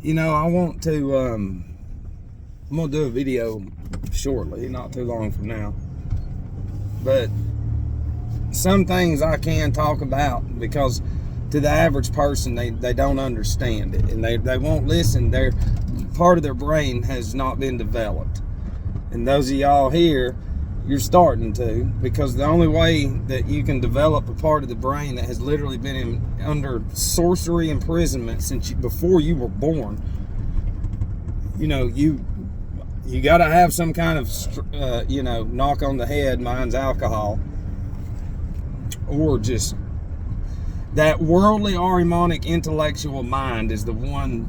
You know, I want to, I'm going to do a video shortly, not too long from now. But some things I can talk about because to the average person, they don't understand it. And they won't listen. Part of their brain has not been developed. And those of y'all here, you're starting to, because the only way that you can develop a part of the brain that has literally been under sorcery imprisonment since before you were born, you know, you got to have some kind of, knock on the head, mine's alcohol, or just that worldly, Ahrimanic, intellectual mind is the one,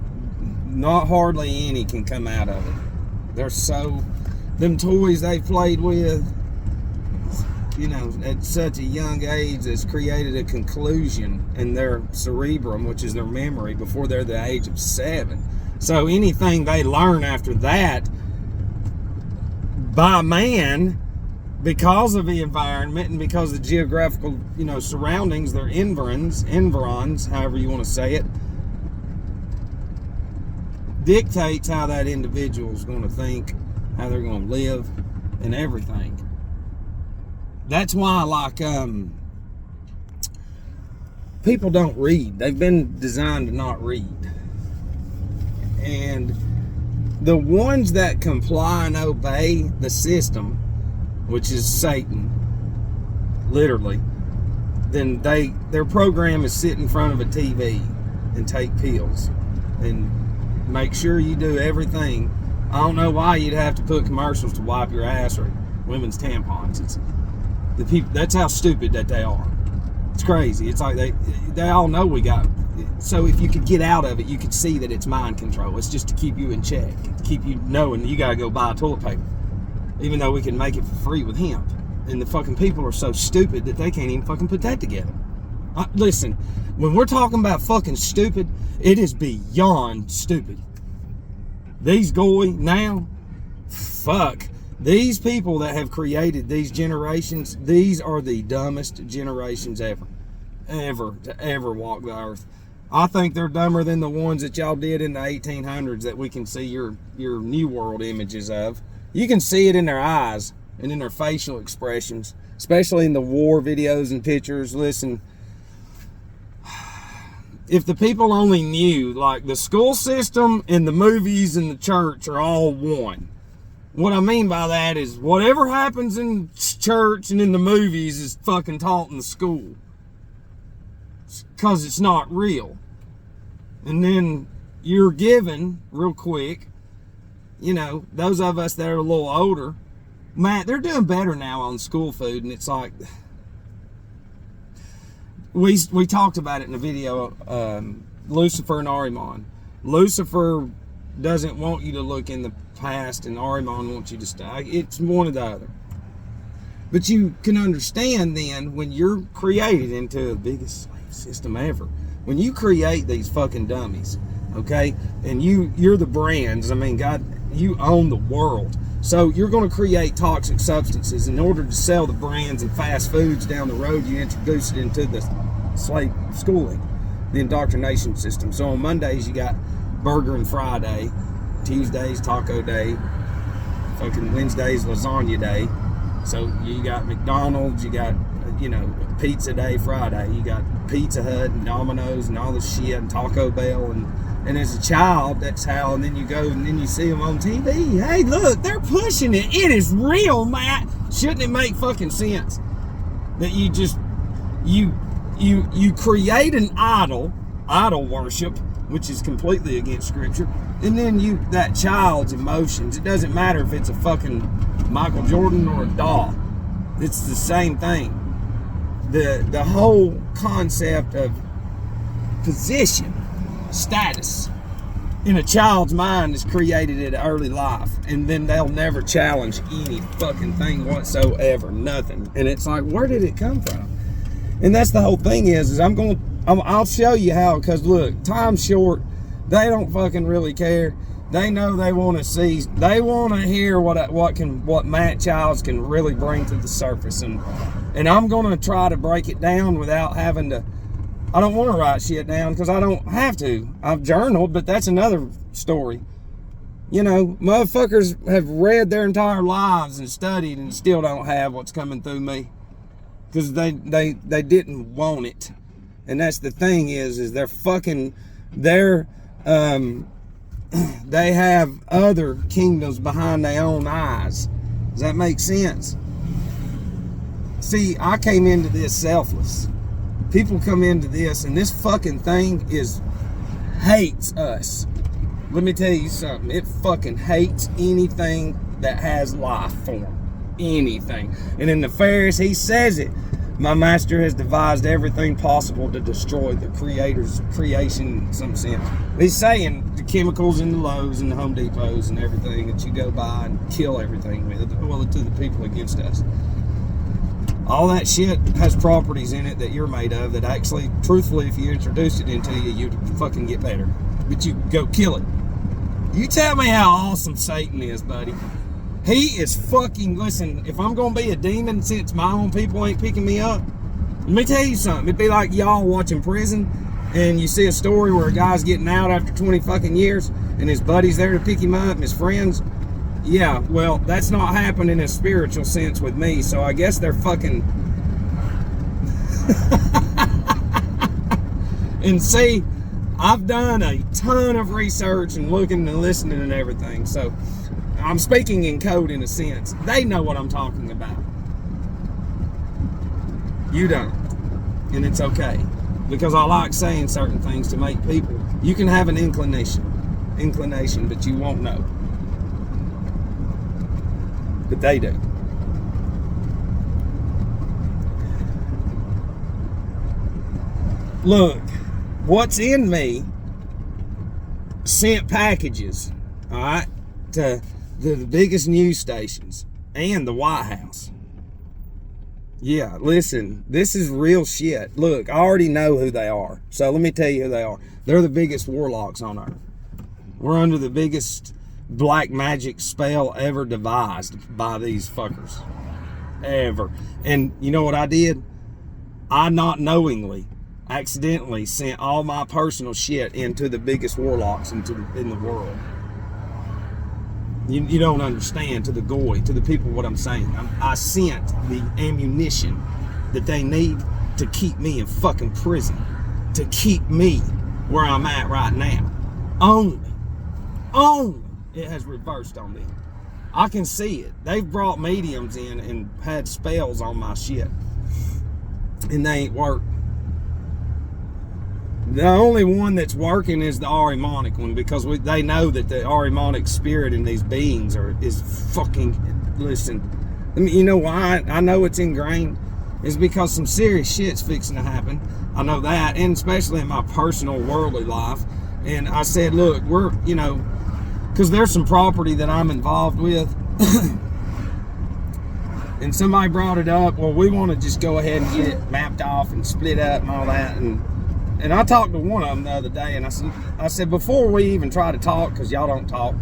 not hardly any can come out of it. They're so... Them toys they played with, you know, at such a young age has created a conclusion in their cerebrum, which is their memory, before they're the age of 7. So anything they learn after that by man, because of the environment and because of the geographical, surroundings, their environs, however you want to say it, dictates how that individual is going to think, how they're going to live, and everything. That's why, people don't read. They've been designed to not read. And the ones that comply and obey the system, which is Satan, literally, then their program is sit in front of a TV and take pills and make sure you do everything. I don't know why you'd have to put commercials to wipe your ass or women's tampons. It's the people. That's how stupid that they are. It's crazy. It's like they all know we got. So if you could get out of it, you could see that it's mind control. It's just to keep you in check, to keep you knowing you gotta go buy toilet paper, even though we can make it for free with hemp. And the fucking people are so stupid that they can't even fucking put that together. Listen, when we're talking about fucking stupid, it is beyond stupid. These goy now, fuck. These people that have created these generations, these are the dumbest generations ever to ever walk the earth. I think they're dumber than the ones that y'all did in the 1800s that we can see your New World images of. You can see it in their eyes and in their facial expressions, especially in the war videos and pictures. Listen, if the people only knew, like, the school system and the movies and the church are all one. What I mean by that is whatever happens in church and in the movies is fucking taught in the school. Because it's not real. And then you're given, real quick, those of us that are a little older, man, they're doing better now on school food, and it's like... We talked about it in the video, Lucifer and Ahriman. Lucifer doesn't want you to look in the past, and Ahriman wants you to stay. It's one or the other. But you can understand then, when you're created into the biggest slave system ever, when you create these fucking dummies, okay, and you're the brands, God, you own the world. So you're going to create toxic substances. In order to sell the brands and fast foods down the road, you introduce it into the slave schooling, the indoctrination system. So on Mondays, you got Burger and Fry Day. Tuesdays, Taco Day. Fucking Wednesdays, Lasagna Day. So you got McDonald's, you got, Pizza Day Friday. You got Pizza Hut and Domino's and all this shit and Taco Bell and as a child, that's how, and then you go and then you see them on TV. Hey, look, they're pushing it. It is real, Matt. Shouldn't it make fucking sense that you just, you create an idol worship, which is completely against scripture, and then that child's emotions, it doesn't matter if it's a fucking Michael Jordan or a doll. It's the same thing. The whole concept of position, status in a child's mind is created at early life, and then they'll never challenge any fucking thing whatsoever, nothing. And it's like, where did it come from? And that's the whole thing is I'll show you how, because look, time's short. They don't fucking really care. They know they want to see, they want to hear what Matt Childs can really bring to the surface, and I'm going to try to break it down without having to I don't want to write shit down because I don't have to. I've journaled, but that's another story. You know, motherfuckers have read their entire lives and studied and still don't have what's coming through me because they didn't want it. And that's the thing is they're fucking, they have other kingdoms behind their own eyes. Does that make sense? See, I came into this selfless. People come into this, and this fucking thing hates us. Let me tell you something. It fucking hates anything that has life form. Anything. And in Nefarious, he says it. My master has devised everything possible to destroy the creator's creation in some sense. He's saying the chemicals in the Lowe's and the Home Depots and everything that you go by and kill everything with, well, to the people against us. All that shit has properties in it that you're made of that actually, truthfully, if you introduce it into you, you'd fucking get better. But you go kill it. You tell me how awesome Satan is, buddy. He is fucking, listen, if I'm going to be a demon since my own people ain't picking me up, let me tell you something. It'd be like y'all watching Prison and you see a story where a guy's getting out after 20 fucking years and his buddy's there to pick him up and his friends. Yeah, well, that's not happening in a spiritual sense with me, so I guess they're fucking... And see, I've done a ton of research and looking and listening and everything, so I'm speaking in code in a sense. They know what I'm talking about. You don't. And it's okay. Because I like saying certain things to make people... You can have an inclination, but you won't know. But they do. Look, what's in me sent packages, all right, to the biggest news stations and the White House. Yeah, listen, this is real shit. Look, I already know who they are. So let me tell you who they are. They're the biggest warlocks on earth. We're under the biggest black magic spell ever devised by these fuckers. Ever. And you know what I did? I not knowingly, accidentally sent all my personal shit into the biggest warlocks in the world. You don't understand, to the goy, to the people, what I'm saying. I sent the ammunition that they need to keep me in fucking prison, to keep me where I'm at right now. Only it has reversed on them. I can see it. They've brought mediums in and had spells on my shit, and they ain't worked. The only one that's working is the Ahrimanic one, because they know that the Ahrimanic spirit in these beings is fucking, listen, I mean, you know why I know it's ingrained? Is because some serious shit's fixing to happen. I know that, and especially in my personal worldly life. And I said, look, we're, you know, because there's some property that I'm involved with. And somebody brought it up, well, we want to just go ahead and get it mapped off and split up and all that. And I talked to one of them the other day, and I said, before we even try to talk, because y'all don't talk,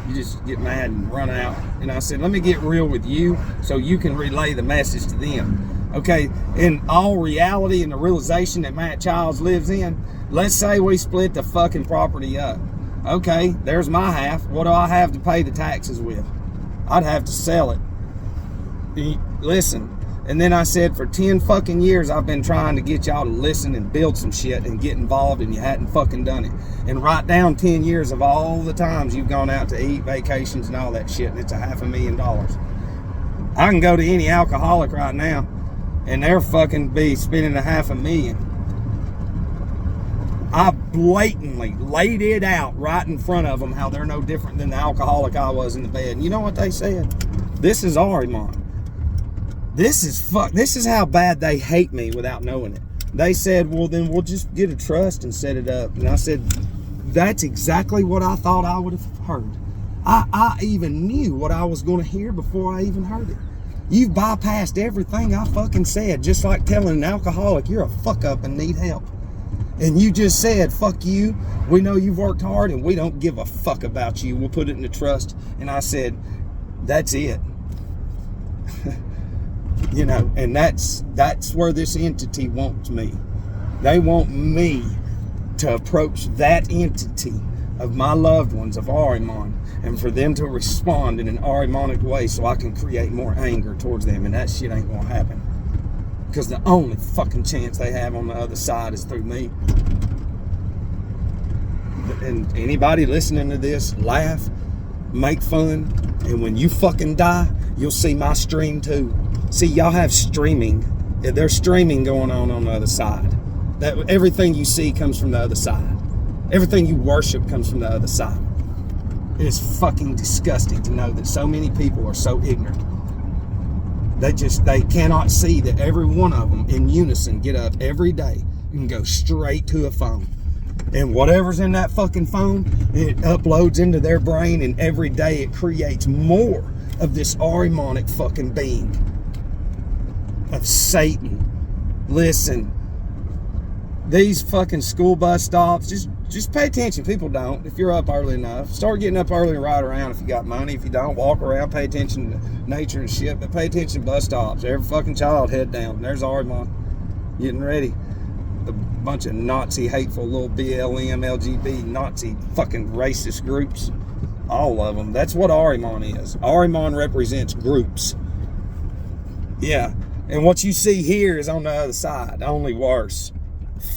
you just get mad and run out. And I said, let me get real with you so you can relay the message to them. Okay, in all reality and the realization that Matt Childs lives in, let's say we split the fucking property up. Okay, there's my half. What do I have to pay the taxes with? I'd have to sell it. Listen. And then I said, for 10 fucking years, I've been trying to get y'all to listen and build some shit and get involved, and you hadn't fucking done it. And write down 10 years of all the times you've gone out to eat, vacations, and all that shit, and it's $500,000. I can go to any alcoholic right now, and they're fucking be spending $500,000. I blatantly laid it out right in front of them how they're no different than the alcoholic I was in the bed. And you know what they said? This is Ahriman. This is how bad they hate me without knowing it. They said, well, then we'll just get a trust and set it up. And I said, that's exactly what I thought I would have heard. I even knew what I was going to hear before I even heard it. You've bypassed everything I fucking said, just like telling an alcoholic you're a fuck up and need help. And you just said, fuck you. We know you've worked hard and we don't give a fuck about you. We'll put it in the trust. And I said, that's it. You know, and that's where this entity wants me. They want me to approach that entity of my loved ones, of Ahriman, and for them to respond in an Ahrimanic way so I can create more anger towards them, and that shit ain't gonna happen. Because the only fucking chance they have on the other side is through me. And anybody listening to this, laugh, make fun, and when you fucking die, you'll see my stream too. See, y'all have streaming. There's streaming going on the other side. That everything you see comes from the other side. Everything you worship comes from the other side. It is fucking disgusting to know that so many people are so ignorant. They cannot see that every one of them in unison get up every day and go straight to a phone. And whatever's in that fucking phone, it uploads into their brain, and every day it creates more of this Ahrimanic fucking being. Of Satan. Listen. These fucking school bus stops, just pay attention. People don't. If you're up early enough, start getting up early and ride around if you got money. If you don't, walk around, pay attention to nature and shit, but pay attention to bus stops. Every fucking child head down. There's Ahriman getting ready. A bunch of Nazi hateful little BLM, LGBT, Nazi fucking racist groups. All of them. That's what Ahriman is. Ahriman represents groups. Yeah. And what you see here is on the other side. Only worse.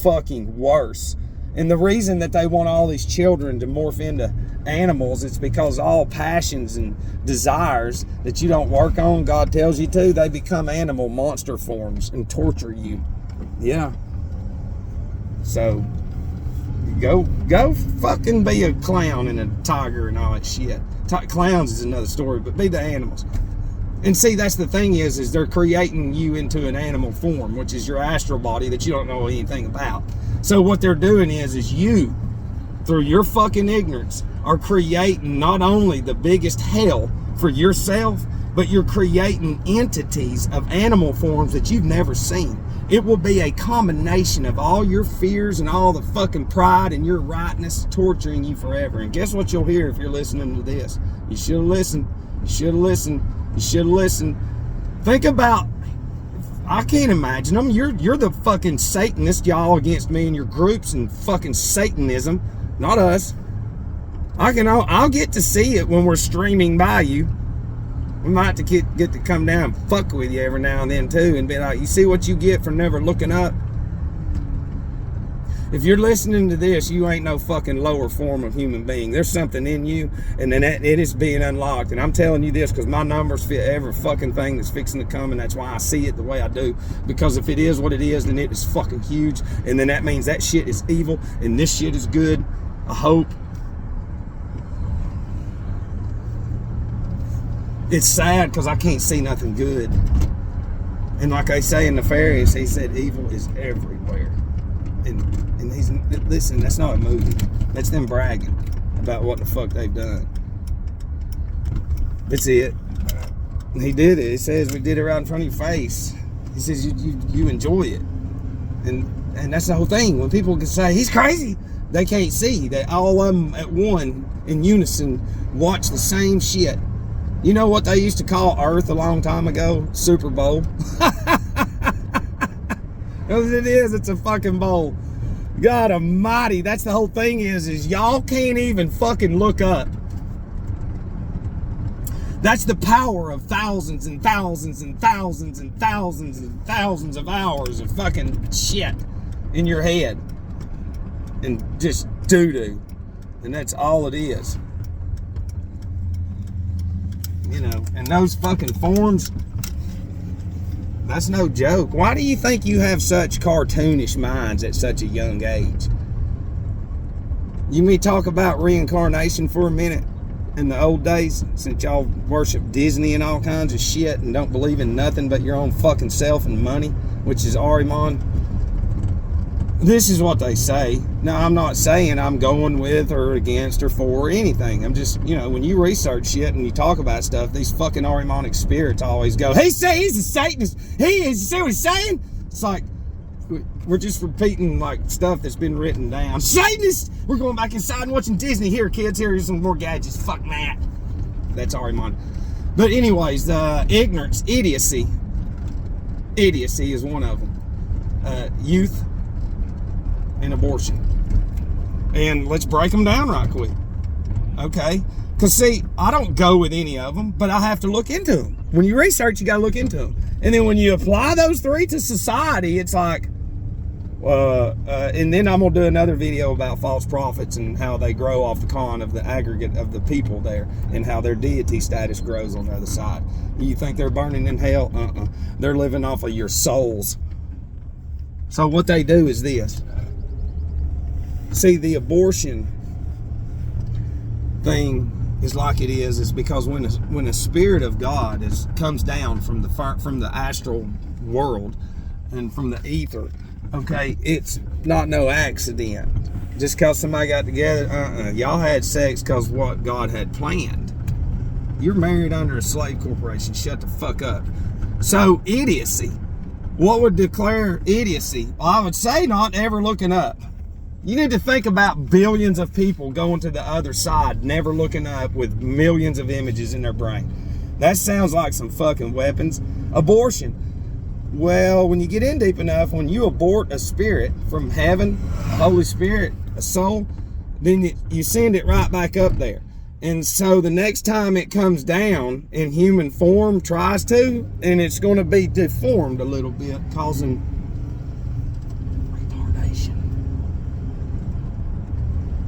Fucking worse. And the reason that they want all these children to morph into animals, it's because all passions and desires that you don't work on, God tells you to, they become animal monster forms and torture you. Yeah. So go fucking be a clown and a tiger and all that shit. Clowns is another story, but be the animals. And see, that's the thing is they're creating you into an animal form, which is your astral body that you don't know anything about. So what they're doing is you, through your fucking ignorance, are creating not only the biggest hell for yourself, but you're creating entities of animal forms that you've never seen. It will be a combination of all your fears and all the fucking pride and your rightness torturing you forever. And guess what you'll hear if you're listening to this? You should have listened. You should have listened. You should have listened. Think about, I can't imagine them. You're the fucking Satanist, y'all, against me and your groups and fucking Satanism, not us. I'll get to see it when we're streaming by you. We might have to get to come down and fuck with you every now and then too, and be like, you see what you get for never looking up? If you're listening to this, you ain't no fucking lower form of human being. There's something in you, and then it is being unlocked. And I'm telling you this because my numbers fit every fucking thing that's fixing to come, and that's why I see it the way I do. Because if it is what it is, then it is fucking huge, and then that means that shit is evil, and this shit is good. I hope. It's sad because I can't see nothing good. And like they say in Nefarious, he said evil is everywhere. And he's, listen, that's not a movie. That's them bragging about what the fuck they've done. That's it. He did it. He says we did it right in front of your face. He says you enjoy it. And that's the whole thing. When people can say he's crazy, they can't see that all of them at one in unison watch the same shit. You know what they used to call Earth a long time ago? Super Bowl. It is. It's a fucking bowl. God almighty. That's the whole thing is y'all can't even fucking look up. That's the power of thousands and thousands and thousands and thousands and thousands of hours of fucking shit in your head. And just doo-doo. And that's all it is. You know, and those fucking forms, that's no joke. Why do you think you have such cartoonish minds at such a young age? You may talk about reincarnation for a minute in the old days, since y'all worship Disney and all kinds of shit and don't believe in nothing but your own fucking self and money, which is Ahriman. This is what they say. Now, I'm not saying I'm going with or against or for anything. I'm just, you know, when you research shit and you talk about stuff, these fucking Ahrimanic spirits always go, he's a Satanist. He is. You see what he's saying? It's like, we're just repeating like stuff that's been written down. Satanist! We're going back inside and watching Disney. Here, kids, here's some more gadgets. Fuck that. That's Ahriman. But anyways, ignorance, idiocy. Idiocy is one of them. Youth. in abortion. And let's break them down right quick. Okay? Because, see, I don't go with any of them, but I have to look into them. When you research, you got to look into them. And then when you apply those three to society, it's like, and then I'm going to do another video about false prophets and how they grow off the con of the aggregate of the people there and how their deity status grows on the other side. You think they're burning in hell? They're living off of your souls. So what they do is this. See, the abortion thing is like it is because when a spirit of God comes down from the astral world and from the ether, okay, it's not no accident. Just because somebody got together, y'all had sex because what God had planned. You're married under a slave corporation. Shut the fuck up. So, idiocy. What would declare idiocy? Well, I would say not ever looking up. You need to think about billions of people going to the other side, never looking up with millions of images in their brain. That sounds like some fucking weapons. Abortion. Well, when you get in deep enough, when you abort a spirit from heaven, Holy Spirit, a soul, then you send it right back up there. And so the next time it comes down in human form, tries to, and it's going to be deformed a little bit, causing retardation.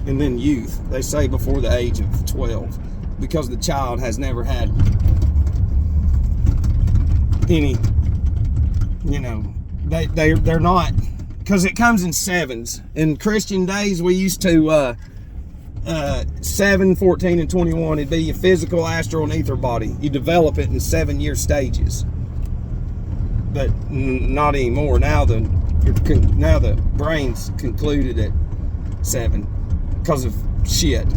And then youth, they say before the age of 12, because the child has never had any, you know, they're not, because it comes in sevens. In Christian days, we used to 7, 14, and 21, it'd be your physical, astral, and ether body. You develop it in 7-year stages. But not anymore. Now the brain's concluded at 7 because of shit.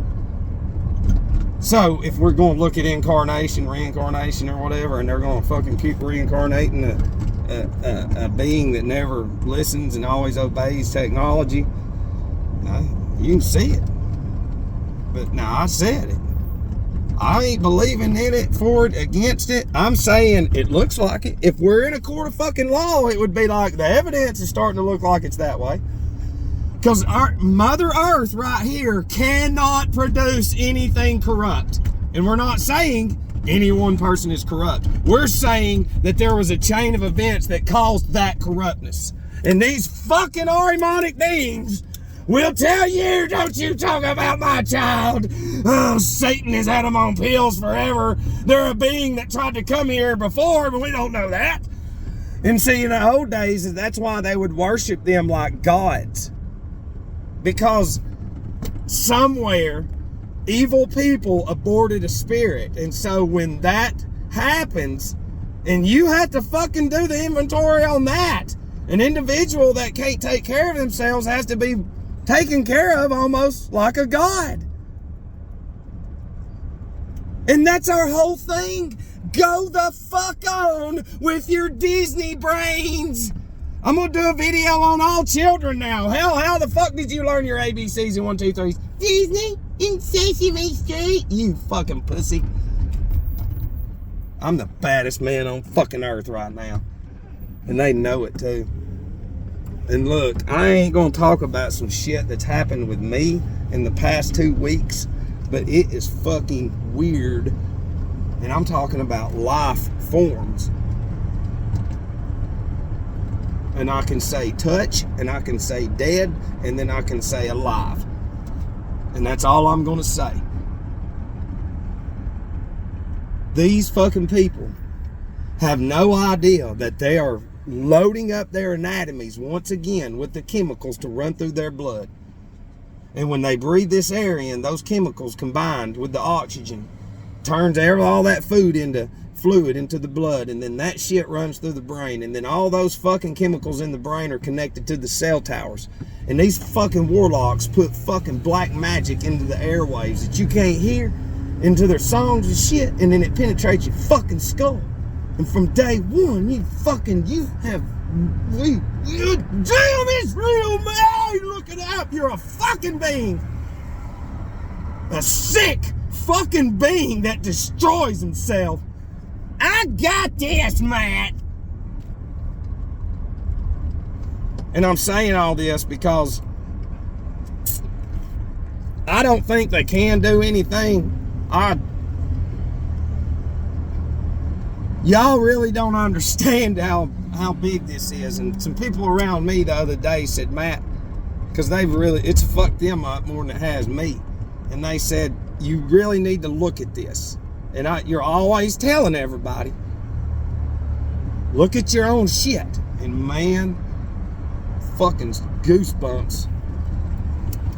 So if we're going to look at incarnation, reincarnation, or whatever, and they're going to fucking keep reincarnating a being that never listens and always obeys technology, you can see it. But now I said it. I ain't believing in it, for it, against it. I'm saying it looks like it. If we're in a court of fucking law, it would be like the evidence is starting to look like it's that way. Because our Mother Earth right here cannot produce anything corrupt. And we're not saying any one person is corrupt. We're saying that there was a chain of events that caused that corruptness. And these fucking Ahrimanic beings will tell you, don't you talk about my child. Oh, Satan has had them on pills forever. They're a being that tried to come here before, but we don't know that. And see, in the old days, that's why they would worship them like gods. Because somewhere, evil people aborted a spirit. And so when that happens, and you have to fucking do the inventory on that. An individual that can't take care of themselves has to be taken care of almost like a god. And that's our whole thing. Go the fuck on with your Disney brains. I'm going to do a video on all children now. Hell, how the fuck did you learn your ABCs and 1, 2, 3s? Disney in Sesame Street. You fucking pussy. I'm the baddest man on fucking earth right now. And they know it too. And look, I ain't gonna talk about some shit that's happened with me in the past 2 weeks, but it is fucking weird. And I'm talking about life forms. And I can say touch, and I can say dead, and then I can say alive. And that's all I'm gonna say. These fucking people have no idea that they are loading up their anatomies once again with the chemicals to run through their blood. And when they breathe this air in, those chemicals combined with the oxygen turns all that food into fluid into the blood, and then that shit runs through the brain, and then all those fucking chemicals in the brain are connected to the cell towers. And these fucking warlocks put fucking black magic into the airwaves that you can't hear, into their songs and shit, and then it penetrates your fucking skull. And from day one, you have, damn, it's real, man. Look it up. You're a fucking being. A sick fucking being that destroys himself. I got this, Matt. And I'm saying all this because I don't think they can do anything. Y'all really don't understand how big this is. And some people around me the other day said, Matt, because it's fucked them up more than it has me. And they said, you really need to look at this. And you're always telling everybody, look at your own shit. And man, fucking goosebumps,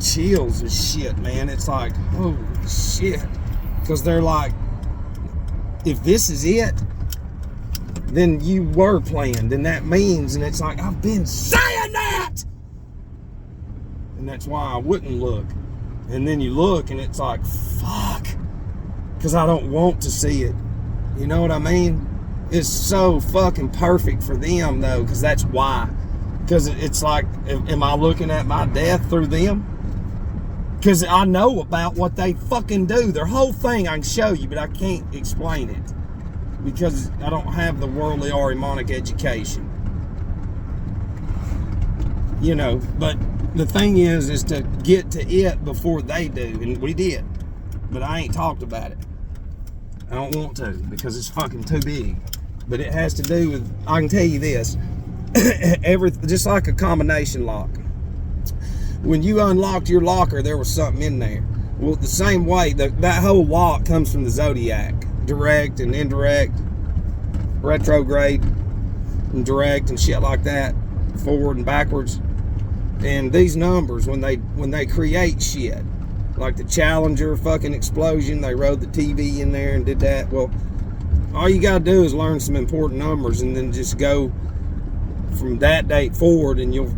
chills and shit, man. It's like, holy shit. Because they're like, if this is it, then you were planned, and that means, and it's like, I've been saying that! And that's why I wouldn't look. And then you look, and it's like, fuck. Because I don't want to see it. You know what I mean? It's so fucking perfect for them, though, because that's why. Because it's like, am I looking at my death through them? Because I know about what they fucking do. Their whole thing I can show you, but I can't explain it. Because I don't have the worldly Ahrimanic education. You know, but the thing is to get to it before they do. And we did. But I ain't talked about it. I don't want to, because it's fucking too big. But it has to do with, I can tell you this, just like a combination lock. When you unlocked your locker, there was something in there. Well, the same way, that whole lock comes from the Zodiac. Direct and indirect, retrograde and direct and shit like that, forward and backwards. And these numbers, when they create shit, like the Challenger fucking explosion, they rode the TV in there and did that. Well, all you gotta do is learn some important numbers and then just go from that date forward, and you'll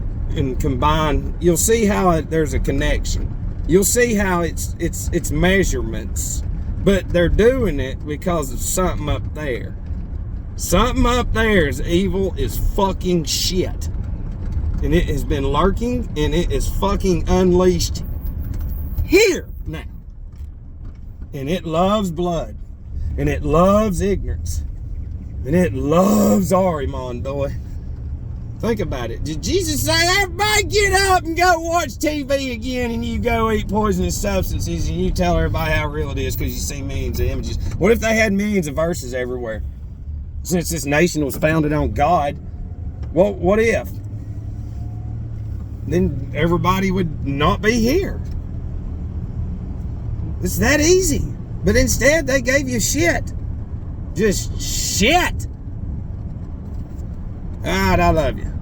combine. You'll see how there's a connection. You'll see how it's measurements. But they're doing it because of something up there. Something up there is evil as fucking shit. And it has been lurking, and it is fucking unleashed here now. And it loves blood. And it loves ignorance. And it loves Ahriman, boy. Think about it. Did Jesus say, everybody get up and go watch TV again, and you go eat poisonous substances, and you tell everybody how real it is because you see millions of images? What if they had millions of verses everywhere? Since this nation was founded on God, well, what if? Then everybody would not be here. It's that easy. But instead, they gave you shit. Just shit. All right, I love you.